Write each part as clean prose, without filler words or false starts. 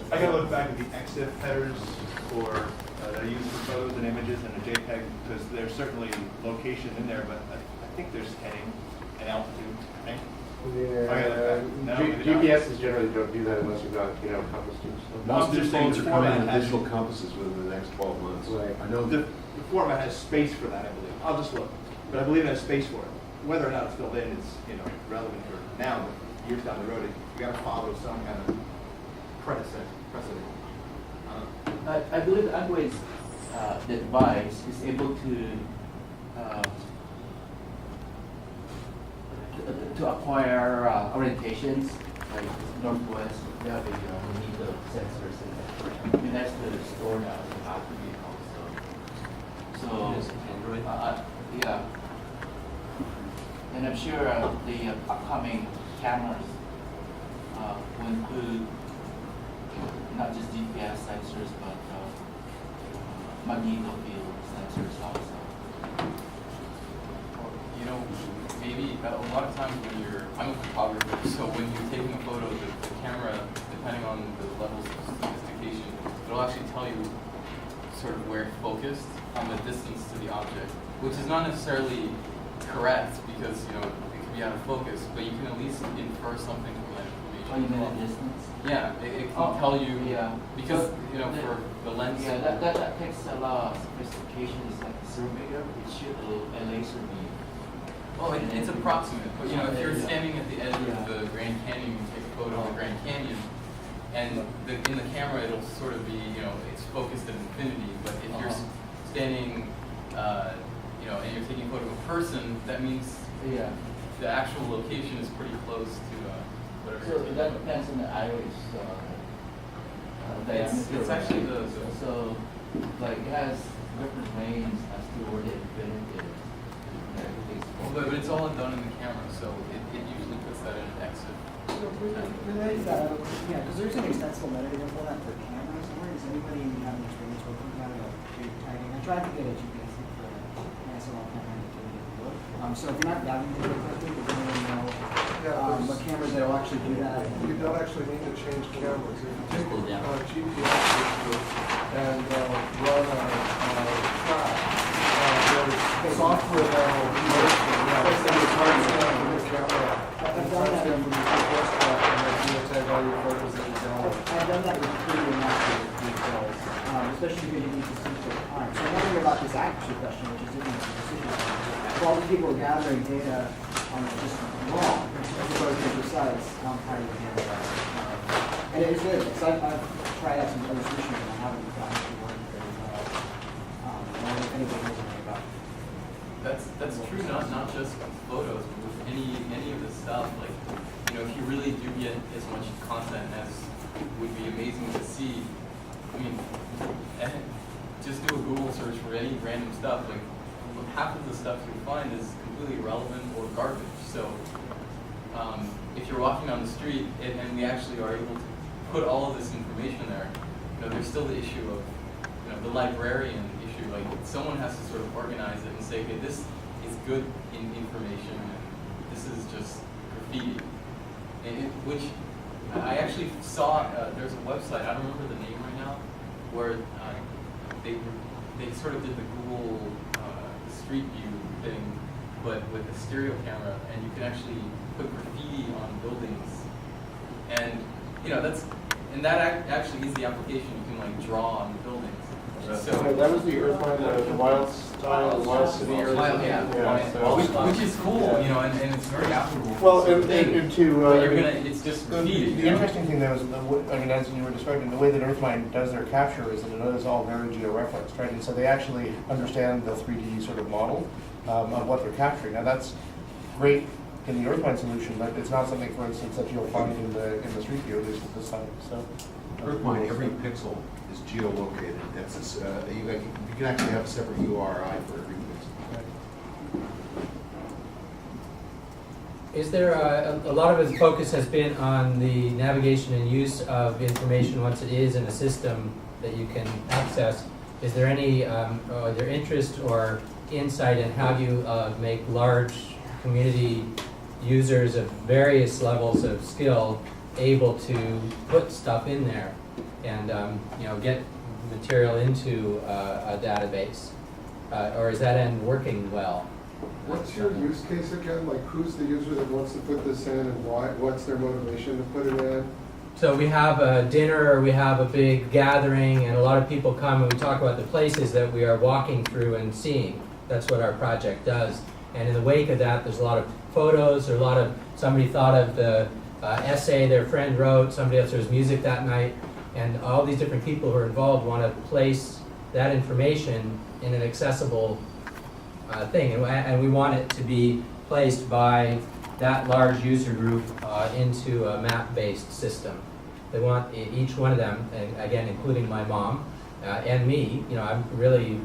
I gotta look back at the EXIF headers that are used for photos and images and the JPEG, because there's certainly location in there, but I think there's heading and altitude, I think. Yeah, No, GPSs generally don't do that unless you've got, compass tubes. I'm Most new just saying phones the are coming format in has- digital compasses within the next 12 months. Right. I know The format has space for that, I believe. I'll just look, but I believe it has space for it. Whether or not it's filled in is, relevant for now, but years down the road, you gotta follow some kind of precedent. I believe Android the device is able to acquire orientations like northwest. They have the sensors in there. It has to store that attribute also. So Android? yeah. And I'm sure the upcoming cameras will include not just GPS sensors, but magneto field sensors also. Maybe a lot of times when I'm a photographer, so when you're taking a photo, the camera, depending on the levels of sophistication, it'll actually tell you sort of where it's focused on the distance to the object, which is not necessarily correct because, it could be out of focus, but you can at least infer something from that information. Oh, you mean the distance? Yeah, it can tell you, because, for the lens. Yeah, that takes a lot of sophistication. It's like a surveyor, it shoot a laser beam. Well, it's approximate, but if you're standing at the edge of the Grand Canyon, you take a photo of the Grand Canyon, and in the camera it'll sort of be, it's focused at infinity, but if you're standing, and you're taking a photo of a person, that means the actual location is pretty close to whatever. So that depends on the iris diameter. It's actually so like it has different range as to where the infinity is. But it's all done in the camera, so it usually puts that in an exit. Related to that, because there's an extensible metadata format for cameras. I'm wondering, does anybody have any experience working with that, like tagging? I tried to get a GPS for SLR camera and it didn't work. So if you're not diving into it correctly, does anyone know what cameras that will actually do that? You don't actually need to change cameras. If you take Pull down. a GPS picture and run a track, there's software that will I've done that with 3D master details, especially because you need to sync with time. So I'm wondering about this accuracy question, which is different from precision. If all these people are gathering data just wrong, as opposed to precise, how do you handle that? And it is good, because I've tried out some other solutions and I haven't gotten to work very well. I don't know if anybody knows anything about it. That's true, not just with photos, but with any of this stuff. Like, if you really do get as much content as would be amazing to see, just do a Google search for any random stuff. Like, half of the stuff you find is completely irrelevant or garbage. So, if you're walking on the street and we actually are able to put all of this information there, there's still the issue of, the librarian issue. Like, someone has to sort of organize it and say, okay, this is good information, and this is just graffiti. Which I actually saw, there's a website, I don't remember the name right now, where they sort of did the Google Street View thing, but with a stereo camera, and you can actually put graffiti on buildings. And, that actually is the application. You can, draw on the buildings. So that was the Earthline, the Wild Style, Wild City. Which is cool, and it's very applicable. Well, it's just graffiti. The interesting thing, though, is, as you were describing, the way that Earthline does their capture is that it is all very geo-referenced, right? And so they actually understand the 3D sort of model of what they're capturing. Now, that's great in the Earthline solution, but it's not something, for instance, that you'll find in the Street View, at least at this time. So, Earthline, every pixel is geolocated. You can actually have a separate URI for every pixel. Is there a lot of the focus has been on the navigation and use of information once it is in a system that you can access? Is there any either interest or insight in how you make large community users of various levels of skill able to put stuff in there and get material into a database? Or is that end working well? What's your use case again? Like, who's the user that wants to put this in and why? What's their motivation to put it in? So we have a dinner, or we have a big gathering, and a lot of people come and we talk about the places that we are walking through and seeing. That's what our project does. And in the wake of that, there's a lot of photos, there's a lot of, somebody thought of the essay their friend wrote, somebody else, there was music that night, and all these different people who are involved want to place that information in an accessible thing. And we want it to be placed by that large user group into a map-based system. They want each one of them, and again, including my mom and me, I'm really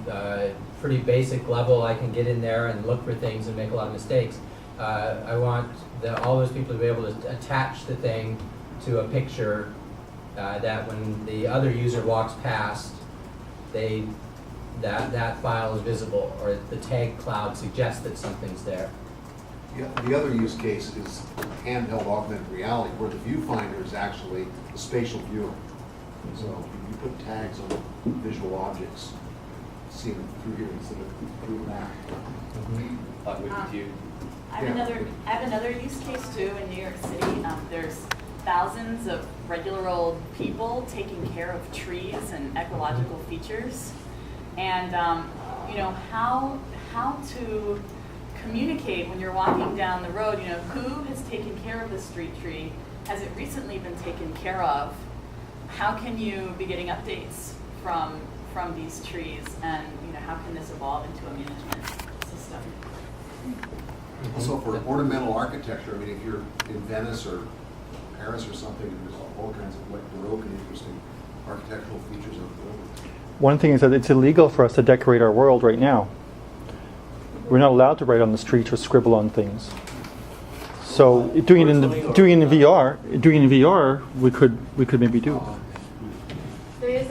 pretty basic level. I can get in there and look for things and make a lot of mistakes. I want all those people to be able to attach the thing to a picture that when the other user walks past, that file is visible, or the tag cloud suggests that something's there. Yeah, the other use case is handheld augmented reality, where the viewfinder is actually the spatial viewer. So you put tags on visual objects, see them through here instead of through the map. I have another use case too in New York City. There's thousands of regular old people taking care of trees and ecological features, and how to communicate when you're walking down the road. Who has taken care of the street tree? Has it recently been taken care of? How can you be getting updates from these trees, and how can this evolve into a management system? Also for ornamental architecture, I mean, if you're in Venice or Paris or something, there's all kinds of like Baroque and interesting architectural features of the building. One thing is that it's illegal for us to decorate our world right now. We're not allowed to write on the streets or scribble on things. So doing it in VR, we could maybe do it. There is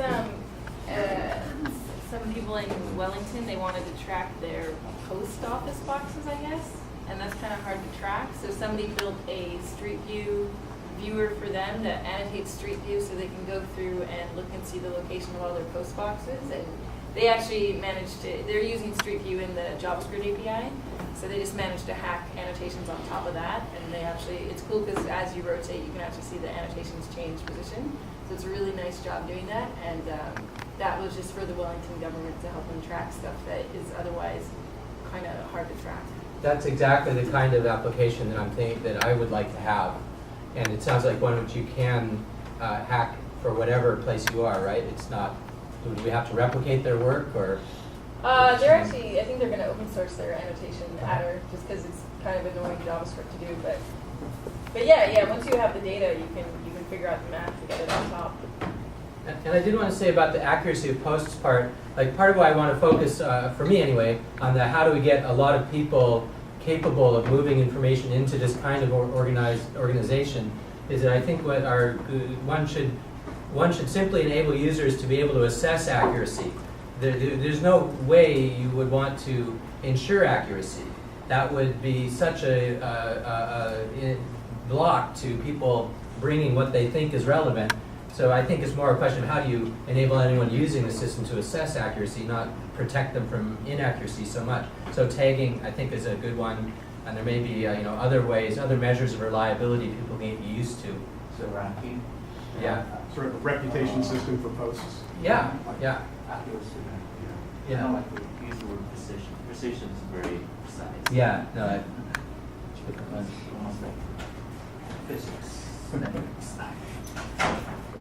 some people in Wellington. They wanted to track their post office boxes, I guess, and that's kind of hard to track. So somebody built a Street View viewer for them that annotates Street View, so they can go through and look and see the location of all their post boxes. And they actually managed to, they're using Street View in the JavaScript API, so they just managed to hack annotations on top of that. And they actually, it's cool because as you rotate, you can actually see the annotations change position. So it's a really nice job doing that. And that was just for the Wellington government to help them track stuff that is otherwise kind of hard to track. That's exactly the kind of application that that I would like to have. And it sounds like one which you can hack for whatever place you are, right? It's not, do we have to replicate their work, or? They're actually, I think they're going to open source their annotation adder, just because it's kind of annoying JavaScript to do. But yeah, once you have the data, you can figure out the math to get it on top. And I did want to say about the accuracy of posts part, like part of why I want to focus, for me anyway, on the how do we get a lot of people capable of moving information into this kind of organization, is that I think what one should simply enable users to be able to assess accuracy. There's no way you would want to ensure accuracy. That would be such a block to people bringing what they think is relevant. So I think it's more a question of how do you enable anyone using the system to assess accuracy, not protect them from inaccuracy so much. So tagging, I think, is a good one, and there may be other ways, other measures of reliability people may be used to. So ranking. Yeah. Sort of a reputation system for posts. Yeah. Accuracy. Yeah. I don't like to use the word precision. Precision is very precise. Yeah. No. It's almost like physics.